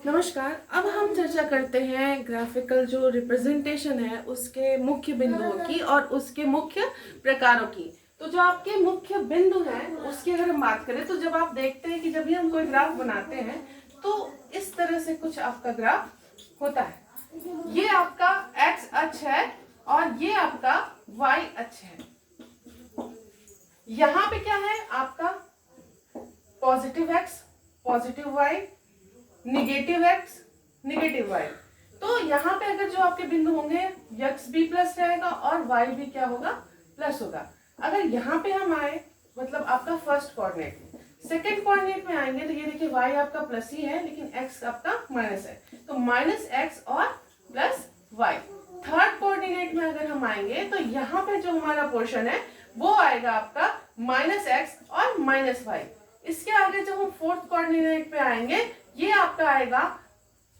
नमस्कार। अब हम चर्चा करते हैं ग्राफिकल जो रिप्रेजेंटेशन है उसके मुख्य बिंदुओं की और उसके मुख्य प्रकारों की। तो जो आपके मुख्य बिंदु हैं उसकी अगर हम बात करें तो जब आप देखते हैं कि जब भी हम कोई ग्राफ बनाते हैं तो इस तरह से कुछ आपका ग्राफ होता है। ये आपका एक्स अक्ष है और ये आपका वाई अक्ष है। यहाँ पे क्या है आपका positive X, positive Y, negative X, negative Y. तो यहाँ पे अगर जो आपके बिंदु होंगे एक्स भी प्लस रहेगा और वाई भी क्या होगा, प्लस होगा। अगर यहाँ पे हम आए मतलब आपका फर्स्ट कोऑर्डिनेट, सेकंड कोऑर्डिनेट में आएंगे तो ये देखिए वाई आपका प्लस ही है लेकिन एक्स आपका माइनस है, तो माइनस एक्स और प्लस वाई। थर्ड कोऑर्डिनेट में अगर हम आएंगे तो यहाँ पे जो हमारा पोर्शन है वो आएगा आपका माइनस एक्स और माइनस वाई। इसके आगे जब हम फोर्थ कोऑर्डिनेट पे आएंगे ये आपका आएगा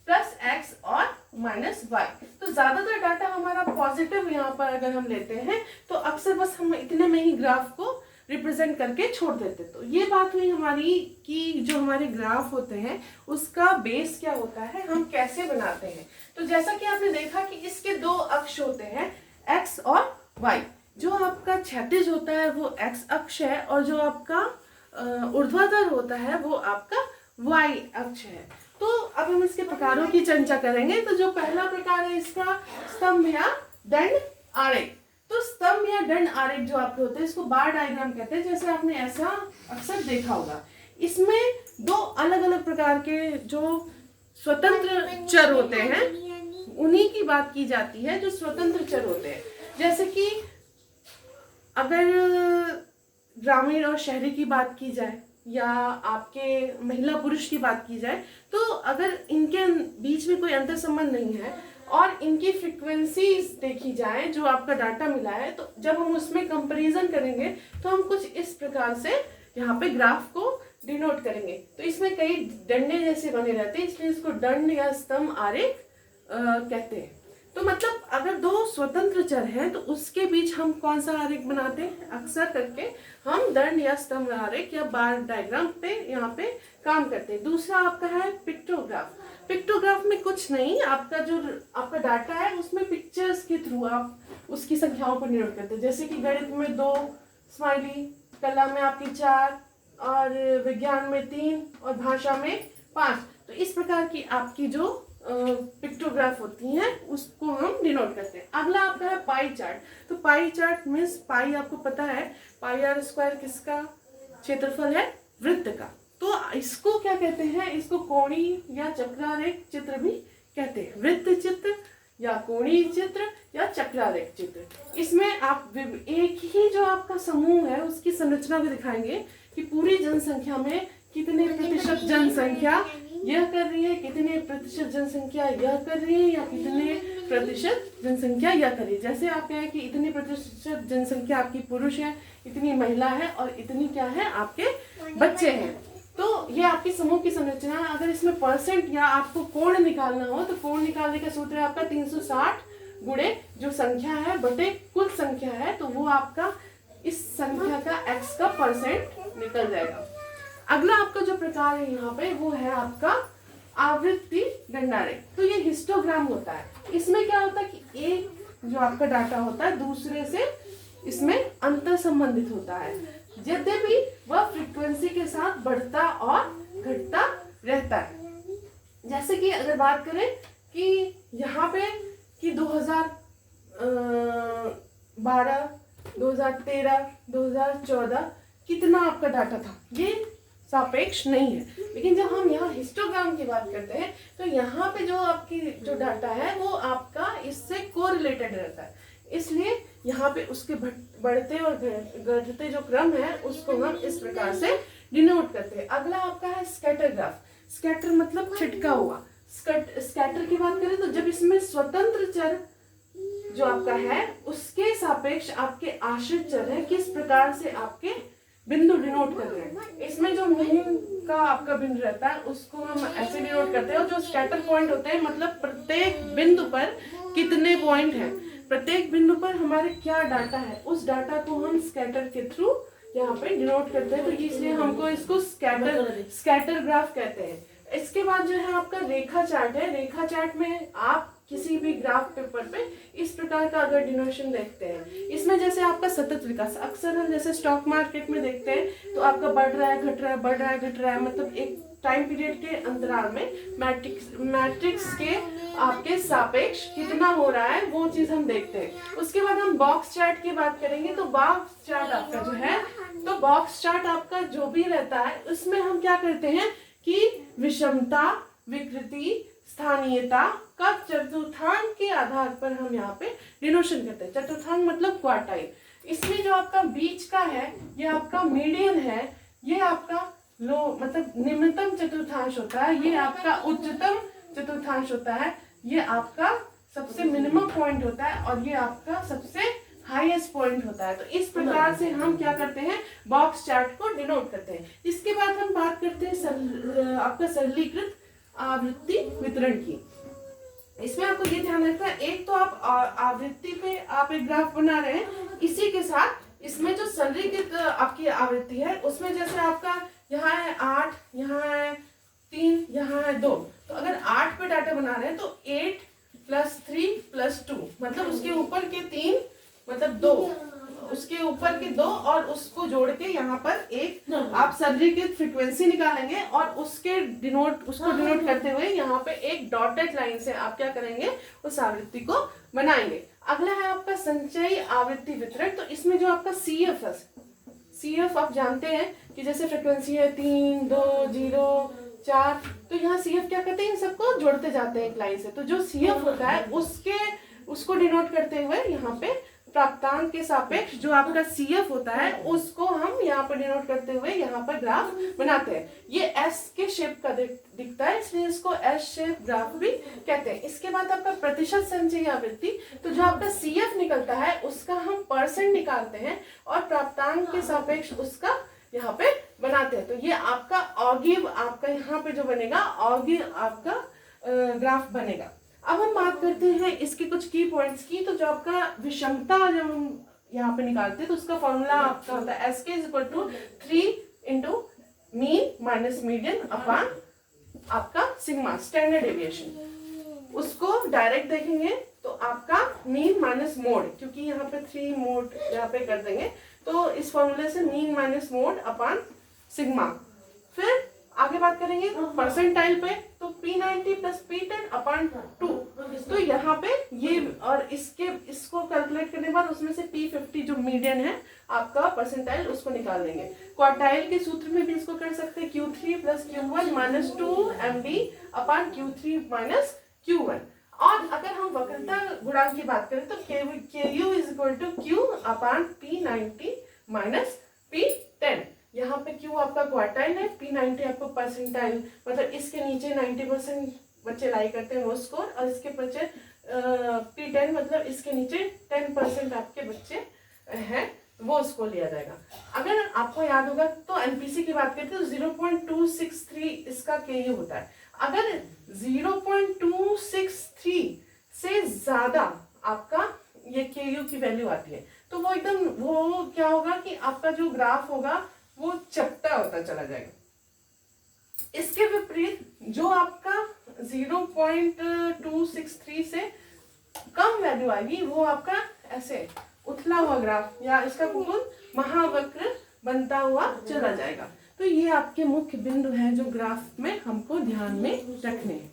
प्लस एक्स और माइनस वाई। तो ज्यादातर डाटा हमारा पॉजिटिव यहाँ पर अगर हम लेते हैं तो अक्सर बस हम इतने में ही ग्राफ को रिप्रेजेंट करके छोड़ देते। तो ये बात हुई हमारी कि जो हमारे ग्राफ होते हैं उसका बेस क्या होता है, हम कैसे बनाते हैं। तो जैसा कि आपने देखा कि इसके दो अक्ष होते हैं एक्स और वाई। जो आपका क्षैतिज होता है वो एक्स अक्ष है और जो आपका ऊर्ध्वाधर होता है वो आपका वाई अक्ष है। तो अब हम इसके प्रकारों की चर्चा करेंगे। तो जो पहला प्रकार है इसका स्तंभ या दंड आरेख। तो स्तंभ या दंड आरेख जो आपके होते हैं इसको बार डायग्राम कहते हैं, जैसे आपने ऐसा अक्सर देखा होगा। इसमें दो अलग अलग प्रकार के जो स्वतंत्र चर होते हैं उन्हीं की बात की जाती है, जो स्वतंत्र चर होते हैं। जैसे कि अगर ग्रामीण और शहरी की बात की जाए या आपके महिला पुरुष की बात की जाए तो अगर इनके बीच में कोई अंतर संबंध नहीं है और इनकी फ्रीक्वेंसीज देखी जाए जो आपका डाटा मिला है, तो जब हम उसमें कंपैरिजन करेंगे तो हम कुछ इस प्रकार से यहाँ पे ग्राफ को डिनोट करेंगे। तो इसमें कई डंडे जैसे बने रहते हैं इसलिए इसको दंड या स्तंभ आरेख कहते हैं। तो मतलब अगर दो स्वतंत्र चर हैं तो उसके बीच हम कौन सा आरेख बनाते हैं, अक्सर करके हम दंड या स्तंभ आरेख या बार डायग्राम पे यहाँ पे काम करते हैं। दूसरा आपका है पिक्टोग्राफ। पिक्टोग्राफ में कुछ नहीं, आपका जो आपका डाटा है उसमें पिक्चर्स के थ्रू आप उसकी संख्याओं को निरूपित करते हैं। जैसे कि गणित में 2 स्माइली, कला में आपकी 4 और विज्ञान में 3 और भाषा में 5। तो इस प्रकार की आपकी जो पिक्टोग्राफ होती हैं उसको हम डिनोट करते हैं। अगला आपका है पाई चार्ट। तो पाई चार्ट मीन्स पाई आपको पता है पाई आर स्क्वायर किसका क्षेत्रफल है, वृत्त का। तो इसको क्या कहते हैं, इसको कोणीय या चक्रारेख चित्र भी कहते हैं। वृत्त चित्र या कोणीय चित्र या चक्रारेख चित्र। इसमें आप एक ही जो आपका समूह है उसकी संरचना भी दिखाएंगे कि पूरी जनसंख्या में कितने प्रतिशत जनसंख्या यह कर रही है, कितने प्रतिशत जनसंख्या यह कर रही है या कितने प्रतिशत जनसंख्या यह कर रही है। जैसे आप कहें कि इतनी प्रतिशत जनसंख्या आपकी पुरुष है, इतनी महिला है और इतनी क्या है आपके बच्चे हैं। तो ये आपकी समूह की संरचना है। अगर इसमें परसेंट या आपको कोण निकालना हो तो कोण निकालने का सूत्र है आपका 360 गुणे जो संख्या है बटे कुल संख्या है, तो वो आपका इस संख्या का x का परसेंट निकल जाएगा। अगला आपका जो प्रकार है यहाँ पे वो है आपका आवृत्ति दंडारेख। तो ये हिस्टोग्राम होता है। इसमें क्या होता है कि एक जो आपका डाटा होता है दूसरे से इसमें अंतर संबंधित होता है, यद्यपि वह फ्रीक्वेंसी के साथ बढ़ता और घटता रहता है। जैसे कि अगर बात करें कि यहाँ पे कि 2012, 2013, 2014 कितना आपका डाटा था, ये सापेक्ष नहीं है। लेकिन जब हम यहाँ हिस्टोग्राम की बात करते हैं तो यहाँ पे जो आपकी जो डाटा है वो आपका इससे कोरिलेटेड रहता है, इसलिए यहाँ पे उसके बढ़ते और घटते जो क्रम है उसको हम इस प्रकार से डिनोट करते हैं। अगला आपका है स्कैटर ग्राफ। स्कैटर मतलब छिटका हुआ। स्कैटर की बात करें तो जब इसमें स्वतंत्र चर जो आपका है उसके सापेक्ष आपके आश्रित चर है किस प्रकार से आपके बिंदु डिनोट कर रहे हैं। इसमें जो मुंह का आपका बिंदु रहता है उसको हम ऐसे डिनोट करते हैं, और जो स्कैटर पॉइंट होते हैं मतलब प्रत्येक बिंदु पर कितने पॉइंट हैं, प्रत्येक बिंदु पर हमारे क्या डाटा है उस डाटा को हम स्कैटर के थ्रू यहाँ पे डिनोट करते हैं। तो इसलिए हमको इसको स्कैटर ग्राफ कहते हैं। इसके बाद जो है आपका रेखा चार्ट है। रेखा चार्ट में आप किसी भी ग्राफ पेपर पे इस प्रकार का अगर डिनोशन देखते हैं, इसमें जैसे आपका सतत विकास, अक्सर हम जैसे स्टॉक मार्केट में देखते हैं तो आपका बढ़ रहा है घट रहा है, बढ़ रहा है घट रहा है, मतलब एक टाइम पीरियड के अंतराल में मैट्रिक्स के आपके सापेक्ष कितना हो रहा है वो चीज हम देखते हैं। उसके बाद हम बॉक्स चार्ट की बात करेंगे। तो बॉक्स चार्ट आपका जो है, तो बॉक्स चार्ट आपका जो भी रहता है उसमें हम क्या करते हैं कि विषमता, विकृति, स्थानीयता का चतुर्थांक के आधार पर हम यहाँ पे डिनोशन करते हैं। चतुर्थांक मतलब क्वार्टाइल। इसमें जो आपका बीच का है ये आपका मीडियन है, ये आपका लो मतलब निम्नतम चतुर्थांश होता है, ये आपका उच्चतम चतुर्थांश होता है, ये आपका सबसे मिनिमम पॉइंट होता है और ये आपका सबसे हाईएस्ट पॉइंट होता है। तो इस प्रकार से हम क्या करते हैं, बॉक्स चार्ट को डिनोट करते हैं। इसके बाद हम बात करते हैं आपका सरलीकृत आवृत्ति वितरण की। इसमें आपको ये ध्यान रखना है, एक तो आप आवृत्ति पे आप एक ग्राफ बना रहे हैं, इसी के साथ इसमें जो सरलीकृत आपकी आवृत्ति है उसमें जैसे आपका यहाँ है 8, यहाँ है 3, यहाँ है 2, तो अगर 8 पे डाटा बना रहे हैं तो 8 + 3 + 2 मतलब उसके ऊपर के 3 मतलब 2, उसके ऊपर के 2 और उसको जोड़ के यहाँ पर एक आप सरलीकृत फ्रीक्वेंसी निकालेंगे और उसको डिनोट करते हुए यहाँ पे एक डॉटेड लाइन से आप क्या करेंगे, उस आवृत्ति को बनाएंगे। अगला है आपका संचयी आवृत्ति वितरण। तो इसमें जो आपका CF है, CF आप जानते हैं कि जैसे फ्रीक्वेंसी है 3, 2, 0, 4, तो यहाँ CF क्या करते हैं, इन सबको जोड़ते जाते हैं एक लाइन से। तो जो CF होता है उसको डिनोट करते हुए यहाँ पे प्राप्तांक के सापेक्ष जो आपका CF होता है उसको हम यहाँ पर डिनोट करते हुए यहाँ पर ग्राफ बनाते हैं। ये S के शेप का दिखता है, इसलिए इसको S शेप ग्राफ भी कहते हैं। इसके बाद आपका प्रतिशत संचयी आवृत्ति, तो जो आपका CF निकलता है उसका हम % निकालते हैं और प्राप्तांक के सापेक्ष उसका यहाँ पे बनाते हैं। तो ये आपका ऑगिव आपका यहाँ पे जो बनेगा, ऑगिव आपका ग्राफ बनेगा। अब हम बात करते हैं इसके कुछ की पॉइंट्स की। तो जो आपका विषमता जब हम यहाँ पे निकालते हैं तो उसका फॉर्मूला आपका होता है SK = 3 × mean minus median upon आपका सिग्मा स्टैंडर्ड डेविएशन। उसको डायरेक्ट देखेंगे तो आपका मीन माइनस मोड, क्योंकि यहाँ पे 3 मोड यहाँ पे कर देंगे तो इस फॉर्मूले से mean minus mode upon sigma. फिर आगे बात करेंगे परसेंटाइल पे, तो P90 + P10/2। तो यहाँ पे ये और इसको कैलकुलेट करने के बाद उसमें से P50 जो मीडियन है आपका परसेंटाइल उसको निकाल देंगे। क्वार्टाइल के सूत्र में भी इसको कर सकते हैं, Q3 + Q1 - 2MD/Q3 - Q1। और अगर हम वक्रता गुणांक की बात करें तो KU = Q/P90 - P10। यहाँ पे Q आपका क्वार्टाइल है, P90 आपको परसेंटाइल, मतलब इसके नीचे 90% बच्चे लाई करते हैं वो स्कोर, और इसके बच्चे P10 मतलब इसके नीचे 10% आपके बच्चे हैं वो स्कोर लिया जाएगा। अगर आपको याद होगा तो NPC की बात करते हैं तो 0.263 इसका KU होता है। अगर 0.263 से ज्यादा आपका ये KU की वैल्यू आती है तो वो एकदम वो क्या होगा कि आपका जो ग्राफ होगा वो चपटा होता चला जाएगा। इसके विपरीत जो आपका 0.263 से कम वैल्यू आएगी वो आपका ऐसे उथला हुआ ग्राफ या इसका कुकुन महावक्र बनता हुआ चला जाएगा। तो ये आपके मुख्य बिंदु हैं जो ग्राफ में हमको ध्यान में रखने हैं।